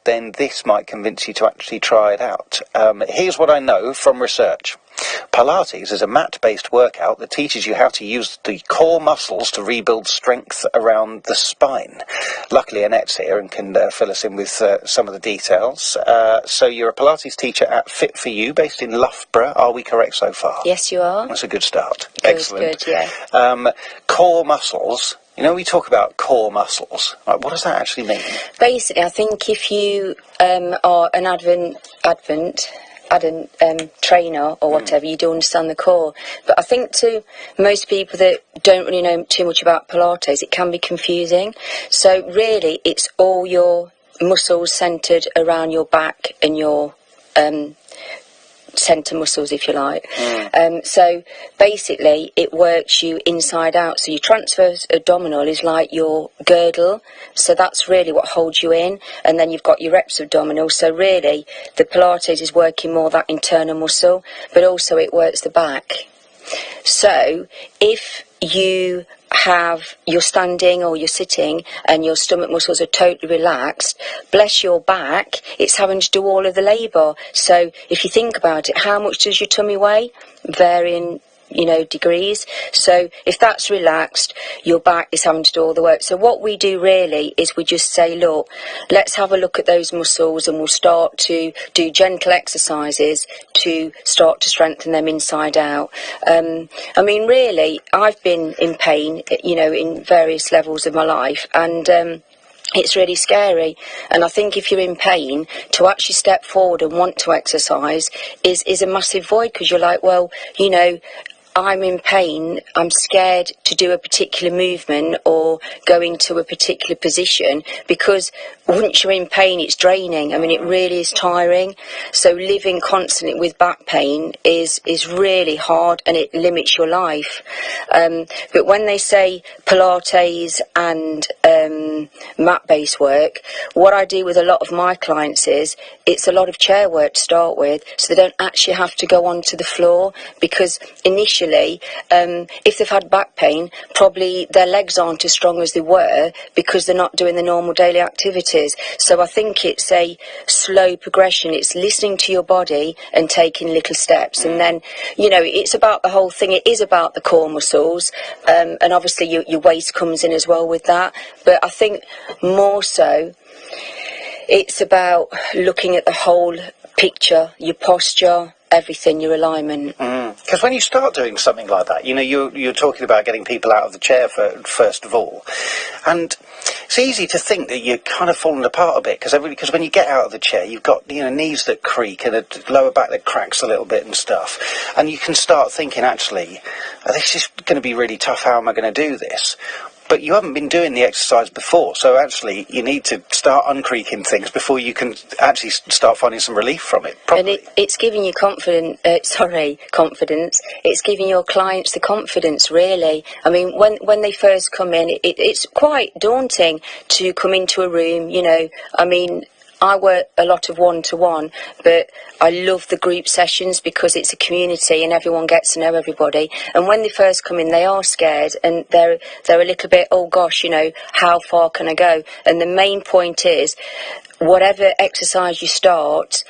then this might convince you to actually try it out. Here's what I know from research. Pilates is a mat-based workout that teaches you how to use the core muscles to rebuild strength around the spine. Luckily, Annette's here and can fill us in with some of the details. So you're a Pilates teacher at Fit For You, based in Loughborough. Are we correct so far? Yes, you are. That's a good start. Good, Excellent. Good, yeah. Core muscles. You know, we talk about core muscles. Right, what does that actually mean? Basically, I think if you are an advent trainer or whatever, you do understand the core. But I think to most people that don't really know too much about Pilates, it can be confusing. So really, it's all your muscles centred around your back and your centre muscles, if you like. So basically it works you inside out. So your transverse abdominal is like your girdle, so that's really what holds you in, and then you've got your reps abdominal. So really the Pilates is working more that internal muscle, but also it works the back. So if you're standing or you're sitting and your stomach muscles are totally relaxed, bless your back, it's having to do all of the labour. So if you think about it, how much does your tummy weigh? Varying, degrees. So if that's relaxed, your back is having to do all the work. So what we do really is we just say, look, let's have a look at those muscles, and we'll start to do gentle exercises to start to strengthen them inside out. Really, I've been in pain, in various levels of my life, and it's really scary. And I think if you're in pain, to actually step forward and want to exercise is a massive void, because you're like, well, I'm in pain, I'm scared to do a particular movement or go into a particular position, because once you're in pain, it's draining. It really is tiring. So living constantly with back pain is really hard, and it limits your life. But when they say Pilates and mat-based work, what I do with a lot of my clients is it's a lot of chair work to start with, so they don't actually have to go onto the floor, because initially, if they've had back pain, probably their legs aren't as strong as they were because they're not doing the normal daily activities. So I think it's a slow progression. It's listening to your body and taking little steps. And then, it's about the whole thing. It is about the core muscles. And obviously your waist comes in as well with that. But I think more so, it's about looking at the whole picture, your posture, everything, your alignment. Because when you start doing something like that, you're talking about getting people out of the chair first of all, and it's easy to think that you're kind of falling apart a bit, because when you get out of the chair, you've got knees that creak and a lower back that cracks a little bit and stuff, and you can start thinking, actually, this is going to be really tough. How am I going to do this? But you haven't been doing the exercise before, so actually you need to start uncreaking things before you can actually start finding some relief from it, probably. And it's giving you confidence. It's giving your clients the confidence, really. When they first come in, it's quite daunting to come into a room, I work a lot of one-to-one, but I love the group sessions because it's a community and everyone gets to know everybody. And when they first come in, they are scared and they're a little bit, oh gosh, how far can I go? And the main point is, whatever exercise you start,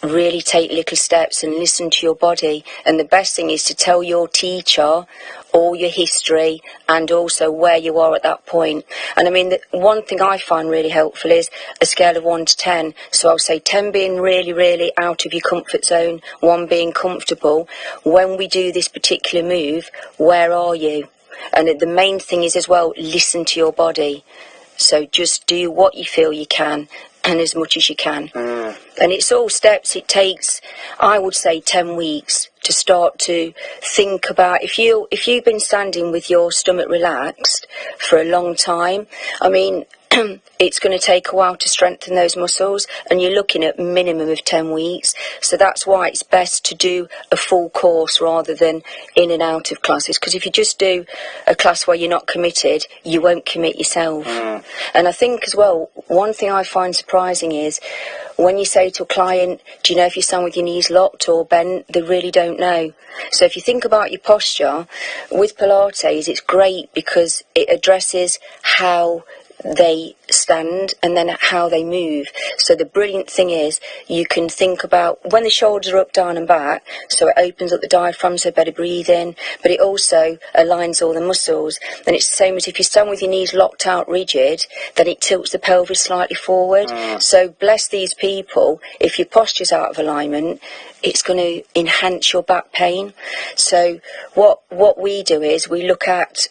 really take little steps and listen to your body. And the best thing is to tell your teacher all your history and also where you are at that point. And the one thing I find really helpful is a scale of 1 to 10. So I'll say 10 being really, really out of your comfort zone, 1 being comfortable. When we do this particular move, where are you? And the main thing is as well, listen to your body. So just do what you feel you can, and as much as you can. And it's all steps. It takes, I would say, 10 weeks to start to think about, if you've been standing with your stomach relaxed for a long time, it's going to take a while to strengthen those muscles, and you're looking at minimum of 10 weeks. So that's why it's best to do a full course rather than in and out of classes, because if you just do a class where you're not committed, you won't commit yourself. And I think as well, one thing I find surprising is when you say to a client, do you know if you stand with your knees locked or bent? They really don't know. So if you think about your posture, with Pilates, it's great because it addresses how they stand and then how they move. So the brilliant thing is you can think about when the shoulders are up, down and back, so it opens up the diaphragm, so better breathing, but it also aligns all the muscles. And it's the same as if you stand with your knees locked out rigid, then it tilts the pelvis slightly forward. So bless these people, if your posture's out of alignment, it's going to enhance your back pain. So what we do is we look at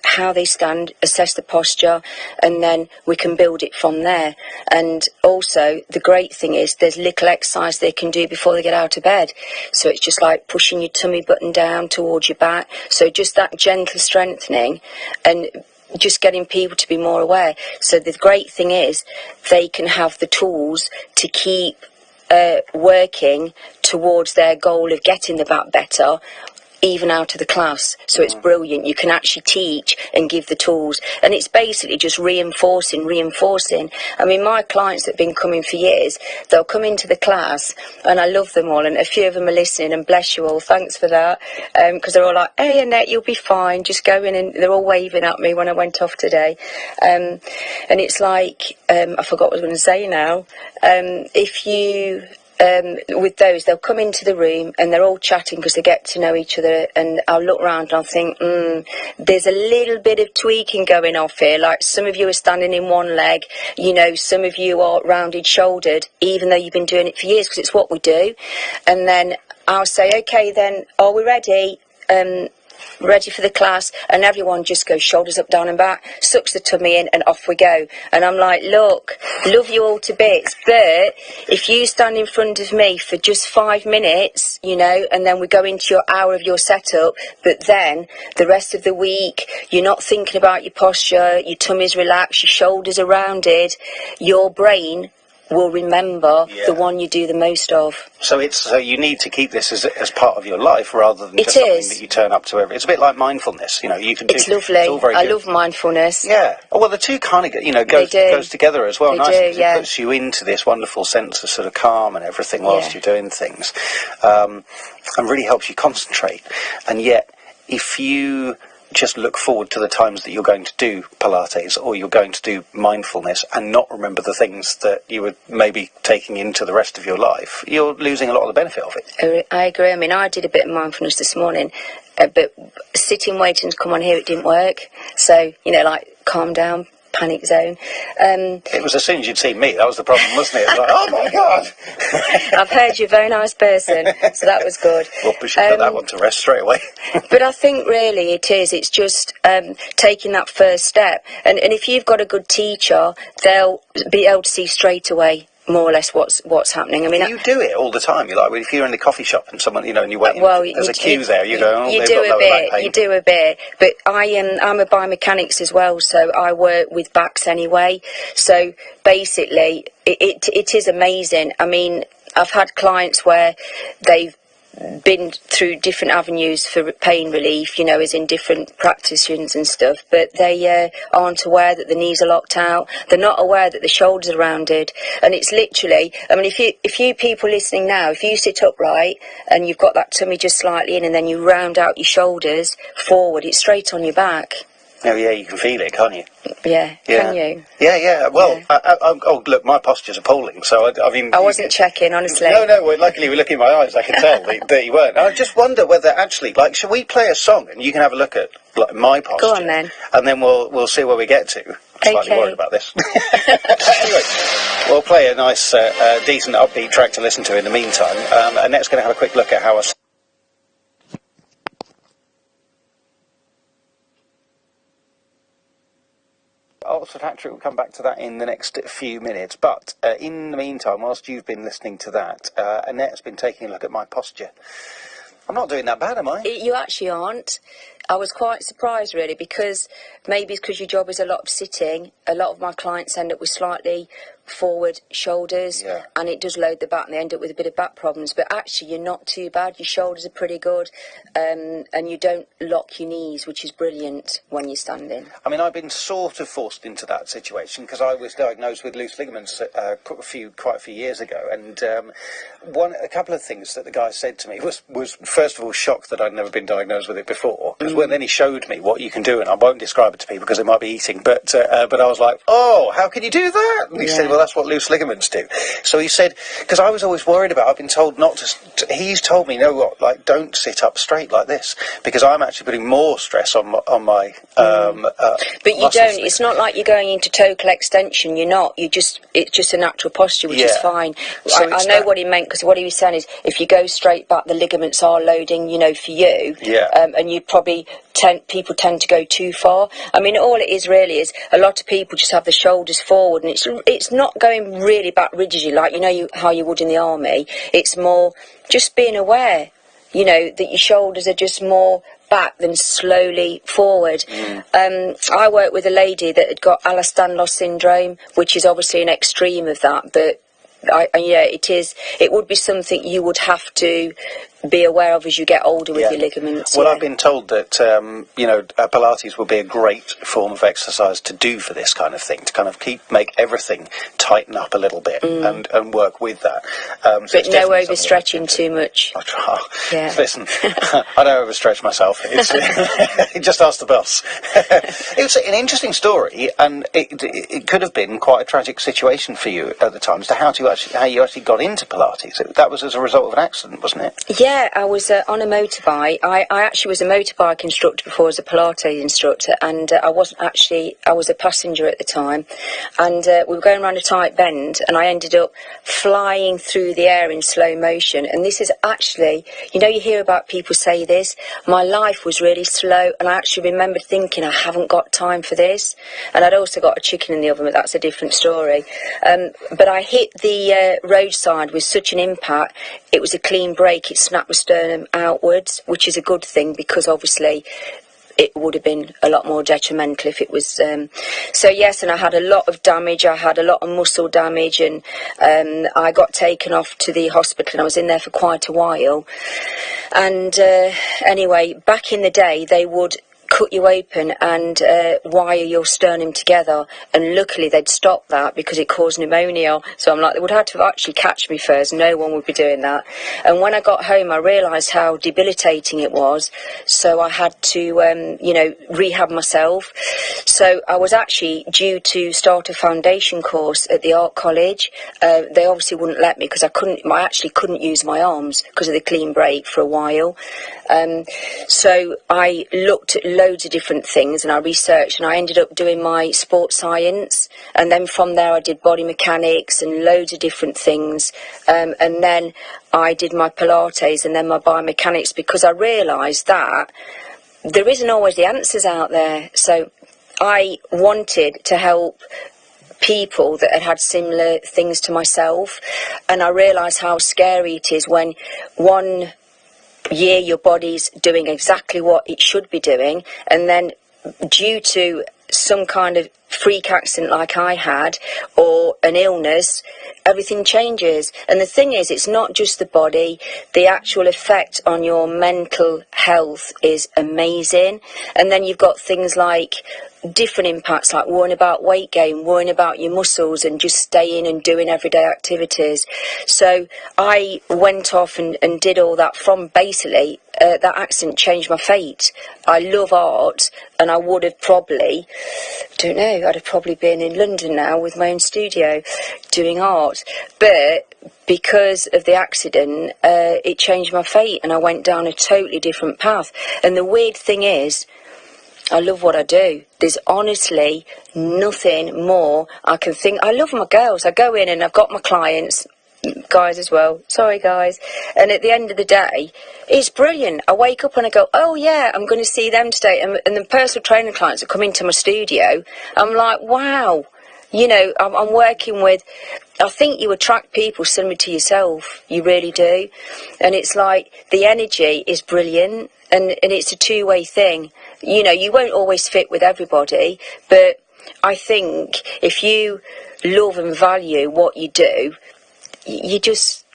how they stand, assess the posture, and then we can build it from there. And also the great thing is there's little exercise they can do before they get out of bed. So it's just like pushing your tummy button down towards your back. So just that gentle strengthening and just getting people to be more aware. So the great thing is they can have the tools to keep working towards their goal of getting the back better, even out of the class. So it's brilliant. You can actually teach and give the tools, and it's basically just reinforcing. I mean, my clients that have been coming for years, they'll come into the class, and I love them all, and a few of them are listening, and bless you all, thanks for that, because they're all like, hey Annette, you'll be fine, just go in, and they're all waving at me when I went off today, and it's like, I forgot what I was going to say now. If you with those, they'll come into the room and they're all chatting because they get to know each other, and I'll look around and I'll think, there's a little bit of tweaking going off here, like some of you are standing in one leg, you know, some of you are rounded shouldered, even though you've been doing it for years, because it's what we do. And then I'll say, okay then, are we ready? Ready for the class? And everyone just goes shoulders up, down and back, sucks the tummy in, and off we go. And I'm like, look, love you all to bits, but if you stand in front of me for just 5 minutes, you know, and then we go into your hour of your setup, but then the rest of the week you're not thinking about your posture, your tummy's relaxed, your shoulders are rounded, your brain will remember the one you do the most of. So you need to keep this as part of your life rather than just something that you turn up to every. It's a bit like mindfulness, you know. You can do. It's lovely. It's all very good. I love mindfulness. Yeah. Oh, well, the two kind of goes together as well. They nicely. do, yeah. It puts you into this wonderful sense of sort of calm and everything whilst you're doing things, and really helps you concentrate. And yet, if you just look forward to the times that you're going to do Pilates or you're going to do mindfulness and not remember the things that you were maybe taking into the rest of your life, you're losing a lot of the benefit of it. I agree. I mean, I did a bit of mindfulness this morning, but sitting waiting to come on here, it didn't work. So, you know, like calm down, panic zone. It was as soon as you'd seen me, that was the problem, wasn't it? It was like, oh my God. I've heard you're a very nice person, so that was good. Well, we should put that one to rest straight away. But I think really it's just taking that first step. And if you've got a good teacher, they'll be able to see straight away more or less what's happening. I mean, you do it all the time. You're like, if you're in the coffee shop and someone, you know, and you're waiting, there's a queue there. You go, you do a bit. But I'm a biomechanics as well, so I work with backs anyway. So basically, it is amazing. I mean, I've had clients where they've been through different avenues for pain relief, you know, as in different practitioners and stuff, but they aren't aware that the knees are locked out. They're not aware that the shoulders are rounded, and it's literally, I mean, if you people listening now, if you sit upright and you've got that tummy just slightly in and then you round out your shoulders forward, it's straight on your back. Oh yeah, you can feel it, can't you? Yeah. Can you? Yeah. Well, oh look, my posture's appalling. So I mean, I wasn't checking, honestly. No. Well, luckily, we look in my eyes. I can tell that you weren't. I just wonder whether actually, like, shall we play a song and you can have a look at like my posture? Go on then. And then we'll see where we get to. I'm slightly worried about this. Anyway, we'll play a nice, decent, upbeat track to listen to in the meantime. Annette's going to have a quick look at how. Olfactory, we'll come back to that in the next few minutes, but in the meantime, whilst you've been listening to that, Annette's been taking a look at my posture. I'm not doing that bad, am I? You actually aren't. I was quite surprised, really, because maybe it's because your job is a lot of sitting. A lot of my clients end up with slightly forward shoulders, Yeah. and it does load the back, and they end up with a bit of back problems. But actually, you're not too bad. Your shoulders are pretty good, and you don't lock your knees, which is brilliant when you're standing. I mean, I've been sort of forced into that situation because I was diagnosed with loose ligaments quite a few years ago, and a couple of things that the guy said to me was first of all shocked that I'd never been diagnosed with it before. Because then he showed me what you can do, and I won't describe it to people because it might be eating, but I was like, oh, how can you do that? And he said, well, that's what loose ligaments do. So he said, because I was always worried about, I've been told not to, he's told me, don't sit up straight like this, because I'm actually putting more stress on my but you don't, it's not like you're going into total extension, you're not, it's just a natural posture, which is fine. So I know what he meant, because what he was saying is, if you go straight back, the ligaments are loading, for you, and you probably people tend to go too far. I mean, all it is really is a lot of people just have the shoulders forward, and it's not going really back rigidly like how you would in the army. It's more just being aware, that your shoulders are just more back than slowly forward. I worked with a lady that had got Ehlers-Danlos syndrome, which is obviously an extreme of that, but it would be something you would have to be aware of as you get older with your ligaments. Well, I've been told that Pilates will be a great form of exercise to do for this kind of thing, to kind of make everything tighten up a little bit and work with that. But no overstretching too much. I try. Yeah. Listen, I don't overstretch myself. Just ask the boss. It was an interesting story, and it could have been quite a tragic situation for you at the time as to how you actually got into Pilates. That was as a result of an accident, wasn't it? Yeah, I was on a motorbike. I actually was a motorbike instructor before I was a Pilates instructor, and I was a passenger at the time, and we were going around a tight bend, and I ended up flying through the air in slow motion. And this is actually, you hear about people say this, my life was really slow, and I actually remembered thinking, I haven't got time for this. And I'd also got a chicken in the oven, but that's a different story. But I hit the roadside with such an impact. It was a clean break. It snapped the sternum outwards, which is a good thing, because obviously it would have been a lot more detrimental if it was. So yes, and I had a lot of damage. I had a lot of muscle damage, and I got taken off to the hospital, and I was in there for quite a while. And anyway, back in the day, they would cut you open and wire your sternum together, and luckily they'd stop that because it caused pneumonia. So I'm like, they would have to actually catch me first. No one would be doing that. And when I got home, I realised how debilitating it was, so I had to rehab myself. So I was actually due to start a foundation course at the art college. They obviously wouldn't let me because I actually couldn't use my arms because of the clean break for a while. So I looked at loads of different things, and I researched, and I ended up doing my sports science, and then from there I did body mechanics and loads of different things, and then I did my Pilates and then my biomechanics, because I realised that there isn't always the answers out there. So I wanted to help people that had similar things to myself, and I realised how scary it is when one year your body's doing exactly what it should be doing, and then due to some kind of freak accident like I had, or an illness, everything changes. And the thing is, it's not just the body, the actual effect on your mental health is amazing. And then you've got things like different impacts, like worrying about weight gain, worrying about your muscles, and just staying and doing everyday activities. So I went off and did all that. From basically that accident changed my fate. I love art, and I would have probably, I'd have probably been in London now with my own studio doing art, but because of the accident, it changed my fate, and I went down a totally different path. And the weird thing is, I love what I do. There's honestly nothing more I can think. I love my girls. I go in and I've got my clients, guys as well. Sorry, guys. And at the end of the day, it's brilliant. I wake up and I go, oh yeah, I'm going to see them today. And the personal training clients that come into my studio, I'm like, wow. I'm working with, I think you attract people similar to yourself. You really do. And it's like the energy is brilliant, and it's a two-way thing. You won't always fit with everybody, but I think if you love and value what you do, you just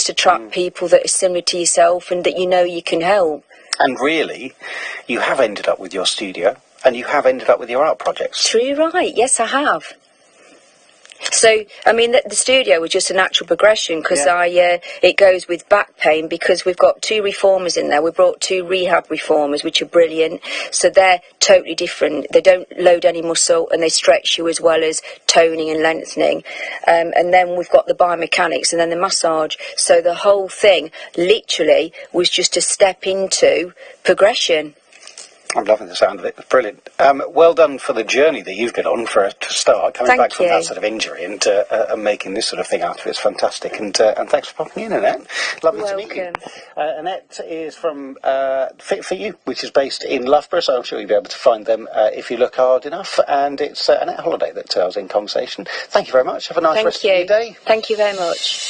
attract people that are similar to yourself and that you know you can help. And really, you have ended up with your studio, and you have ended up with your art projects. True, right? Yes, I have. So, I mean, the studio was just a natural progression because it goes with back pain because we've got 2 reformers in there. We brought 2 rehab reformers, which are brilliant. So they're totally different. They don't load any muscle and they stretch you as well as toning and lengthening. And then we've got the biomechanics and then the massage. So the whole thing literally was just a step into progression. I'm loving the sound of it. It's brilliant. Well done for the journey that you've been on for a start, coming back from that sort of injury and making this sort of thing out of it. It's fantastic. And thanks for popping in, Annette. Lovely to meet you. Annette is from Fit For You, which is based in Loughborough, so I'm sure you'll be able to find them if you look hard enough. And it's Annette Holliday that I was in conversation. Thank you very much. Have a nice rest of your day. Thank you very much.